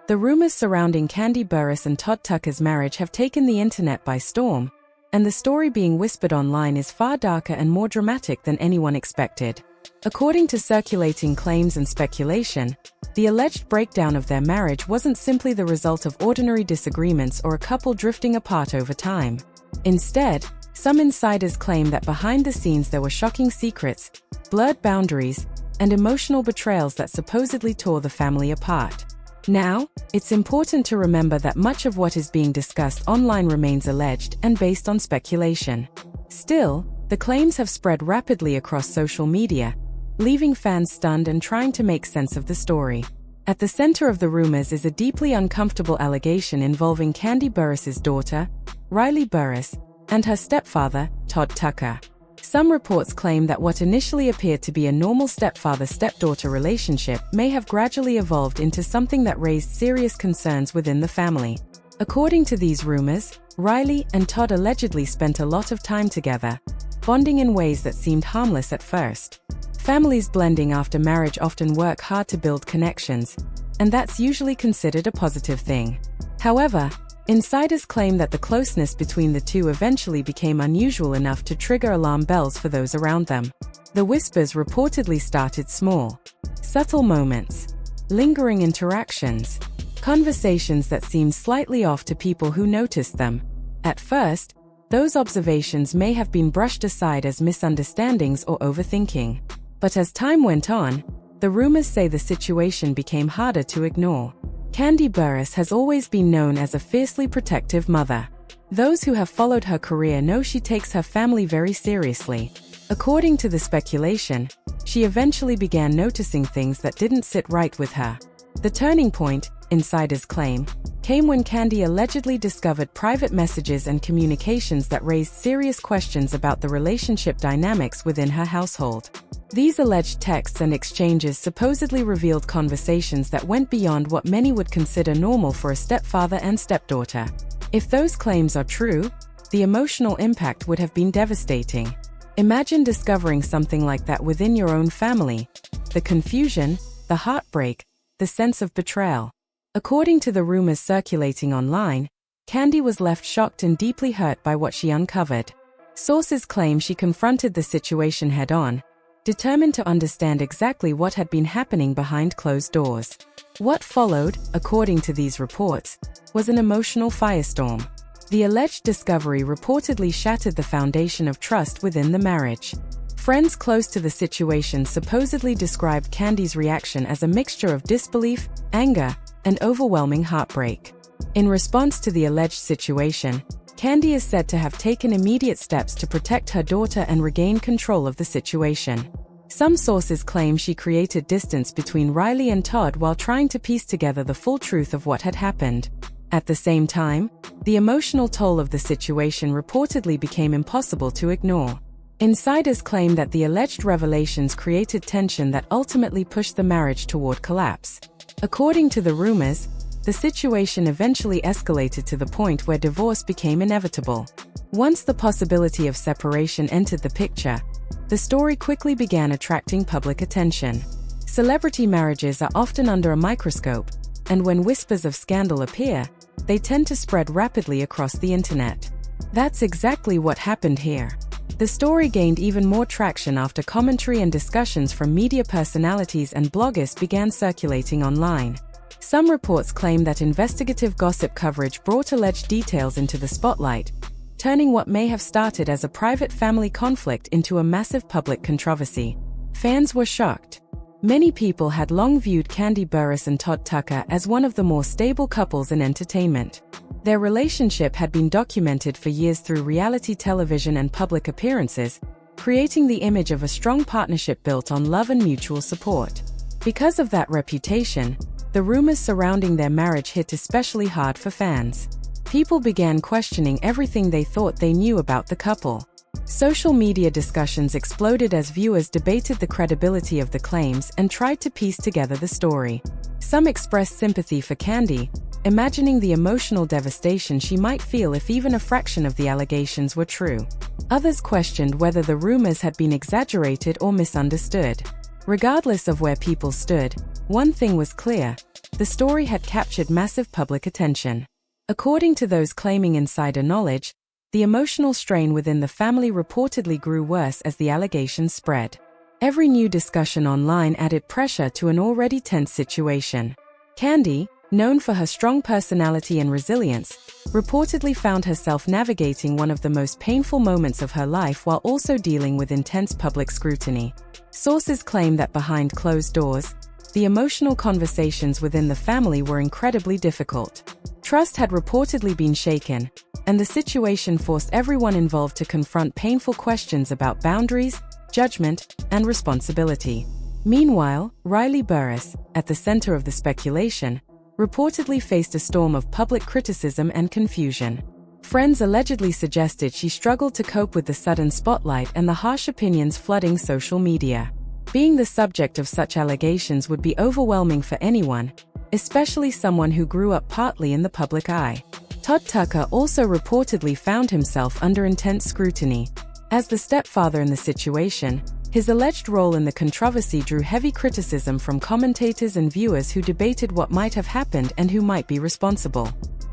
The rumors surrounding Kandi Burruss and Todd Tucker's marriage have taken the internet by storm, and the story being whispered online is far darker and more dramatic than anyone expected. According to circulating claims and speculation, the alleged breakdown of their marriage wasn't simply the result of ordinary disagreements or a couple drifting apart over time. Instead, some insiders claim that behind the scenes there were shocking secrets, blurred boundaries, and emotional betrayals that supposedly tore the family apart. Now, it's important to remember that much of what is being discussed online remains alleged and based on speculation. Still, the claims have spread rapidly across social media, leaving fans stunned and trying to make sense of the story. At the center of the rumors is a deeply uncomfortable allegation involving Kandi Burruss's daughter, Riley Burruss, and her stepfather, Todd Tucker. Some reports claim that what initially appeared to be a normal stepfather-stepdaughter relationship may have gradually evolved into something that raised serious concerns within the family. According to these rumors, Riley and Todd allegedly spent a lot of time together, bonding in ways that seemed harmless at first. Families blending after marriage often work hard to build connections, and that's usually considered a positive thing. However, insiders claim that the closeness between the two eventually became unusual enough to trigger alarm bells for those around them. The whispers reportedly started small, subtle moments, lingering interactions, conversations that seemed slightly off to people who noticed them. At first, those observations may have been brushed aside as misunderstandings or overthinking. But as time went on, the rumors say the situation became harder to ignore. Kandi Burruss has always been known as a fiercely protective mother. Those who have followed her career know she takes her family very seriously. According to the speculation, she eventually began noticing things that didn't sit right with her. The turning point, insiders claim, came when Kandi allegedly discovered private messages and communications that raised serious questions about the relationship dynamics within her household. These alleged texts and exchanges supposedly revealed conversations that went beyond what many would consider normal for a stepfather and stepdaughter. If those claims are true, the emotional impact would have been devastating. Imagine discovering something like that within your own family. The confusion, the heartbreak, the sense of betrayal. According to the rumors circulating online, Kandi was left shocked and deeply hurt by what she uncovered. Sources claim she confronted the situation head-on, determined to understand exactly what had been happening behind closed doors. What followed, according to these reports, was an emotional firestorm. The alleged discovery reportedly shattered the foundation of trust within the marriage. Friends close to the situation supposedly described Kandi's reaction as a mixture of disbelief, anger, and overwhelming heartbreak. In response to the alleged situation, Kandi is said to have taken immediate steps to protect her daughter and regain control of the situation. Some sources claim she created distance between Riley and Todd while trying to piece together the full truth of what had happened. At the same time, the emotional toll of the situation reportedly became impossible to ignore. Insiders claim that the alleged revelations created tension that ultimately pushed the marriage toward collapse. According to the rumors, the situation eventually escalated to the point where divorce became inevitable. Once the possibility of separation entered the picture, the story quickly began attracting public attention. Celebrity marriages are often under a microscope, and when whispers of scandal appear, they tend to spread rapidly across the internet. That's exactly what happened here. The story gained even more traction after commentary and discussions from media personalities and bloggers began circulating online. Some reports claim that investigative gossip coverage brought alleged details into the spotlight, turning what may have started as a private family conflict into a massive public controversy. Fans were shocked. Many people had long viewed Kandi Burruss and Todd Tucker as one of the more stable couples in entertainment. Their relationship had been documented for years through reality television and public appearances, creating the image of a strong partnership built on love and mutual support. Because of that reputation, the rumors surrounding their marriage hit especially hard for fans. People began questioning everything they thought they knew about the couple. Social media discussions exploded as viewers debated the credibility of the claims and tried to piece together the story. Some expressed sympathy for Kandi, imagining the emotional devastation she might feel if even a fraction of the allegations were true. Others questioned whether the rumors had been exaggerated or misunderstood. Regardless of where people stood, one thing was clear: the story had captured massive public attention. According to those claiming insider knowledge, the emotional strain within the family reportedly grew worse as the allegations spread. Every new discussion online added pressure to an already tense situation. Kandi, known for her strong personality and resilience, reportedly found herself navigating one of the most painful moments of her life while also dealing with intense public scrutiny. Sources claim that behind closed doors, the emotional conversations within the family were incredibly difficult. Trust had reportedly been shaken, and the situation forced everyone involved to confront painful questions about boundaries, judgment, and responsibility. Meanwhile, Burruss, at the center of the speculation, reportedly faced a storm of public criticism and confusion. Friends allegedly suggested she struggled to cope with the sudden spotlight and the harsh opinions flooding social media. Being the subject of such allegations would be overwhelming for anyone, especially someone who grew up partly in the public eye. Todd Tucker also reportedly found himself under intense scrutiny. As the stepfather in the situation, his alleged role in the controversy drew heavy criticism from commentators and viewers who debated what might have happened and who might be responsible.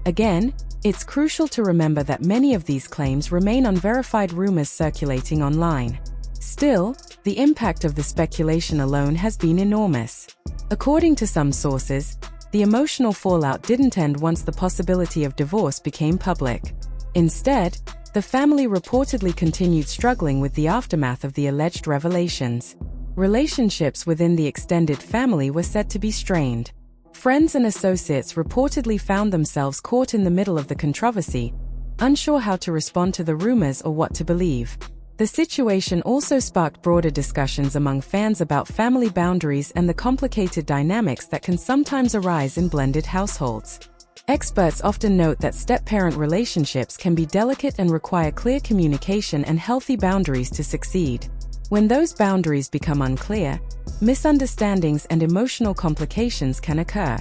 Again, it's crucial to remember that many of these claims remain unverified rumors circulating online. Still, the impact of the speculation alone has been enormous. According to some sources, the emotional fallout didn't end once the possibility of divorce became public. Instead, the family reportedly continued struggling with the aftermath of the alleged revelations. Relationships within the extended family were said to be strained. Friends and associates reportedly found themselves caught in the middle of the controversy, unsure how to respond to the rumors or what to believe. The situation also sparked broader discussions among fans about family boundaries and the complicated dynamics that can sometimes arise in blended households. Experts often note that step-parent relationships can be delicate and require clear communication and healthy boundaries to succeed. When those boundaries become unclear, misunderstandings and emotional complications can occur.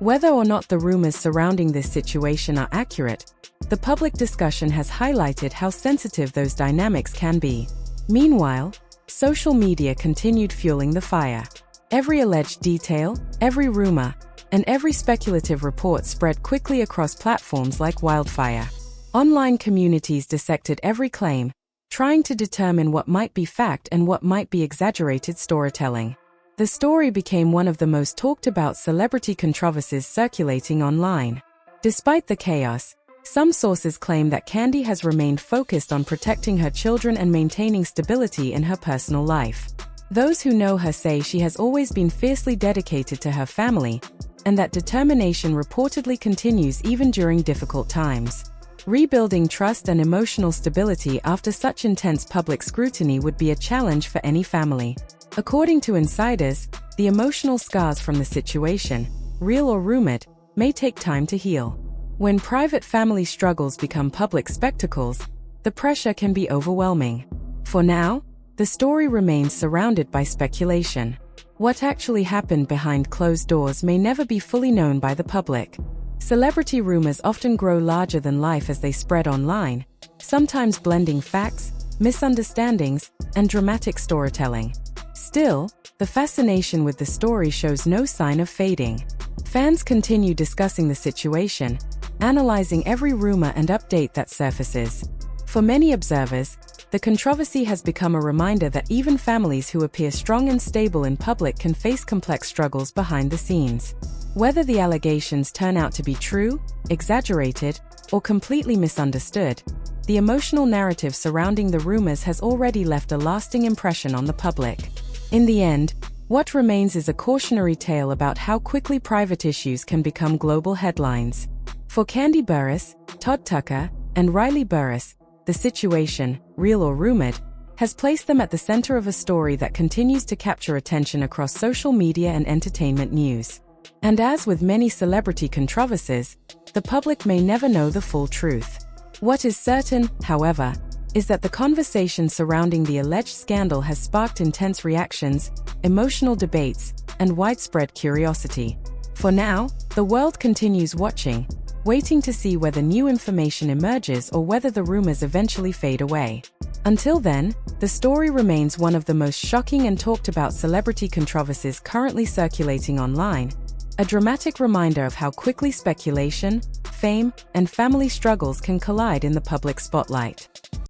Whether or not the rumors surrounding this situation are accurate, the public discussion has highlighted how sensitive those dynamics can be. Meanwhile, social media continued fueling the fire. Every alleged detail, every rumor, and every speculative report spread quickly across platforms like wildfire. Online communities dissected every claim, trying to determine what might be fact and what might be exaggerated storytelling. The story became one of the most talked about celebrity controversies circulating online. Despite the chaos, some sources claim that Kandi has remained focused on protecting her children and maintaining stability in her personal life. Those who know her say she has always been fiercely dedicated to her family, and that determination reportedly continues even during difficult times. Rebuilding trust and emotional stability after such intense public scrutiny would be a challenge for any family. According to insiders, the emotional scars from the situation, real or rumored, may take time to heal. When private family struggles become public spectacles, the pressure can be overwhelming. For now, the story remains surrounded by speculation. What actually happened behind closed doors may never be fully known by the public. Celebrity rumors often grow larger than life as they spread online, sometimes blending facts, misunderstandings, and dramatic storytelling. Still, the fascination with the story shows no sign of fading. Fans continue discussing the situation, analyzing every rumor and update that surfaces. For many observers, the controversy has become a reminder that even families who appear strong and stable in public can face complex struggles behind the scenes. Whether the allegations turn out to be true, exaggerated, or completely misunderstood, the emotional narrative surrounding the rumors has already left a lasting impression on the public. In the end, what remains is a cautionary tale about how quickly private issues can become global headlines. For Kandi Burruss, Todd Tucker, and Burruss, the situation, real or rumored, has placed them at the center of a story that continues to capture attention across social media and entertainment news. And as with many celebrity controversies, the public may never know the full truth. What is certain, however, is that the conversation surrounding the alleged scandal has sparked intense reactions, emotional debates, and widespread curiosity. For now, the world continues watching, waiting to see whether new information emerges or whether the rumors eventually fade away. Until then, the story remains one of the most shocking and talked about celebrity controversies currently circulating online, a dramatic reminder of how quickly speculation, fame, and family struggles can collide in the public spotlight.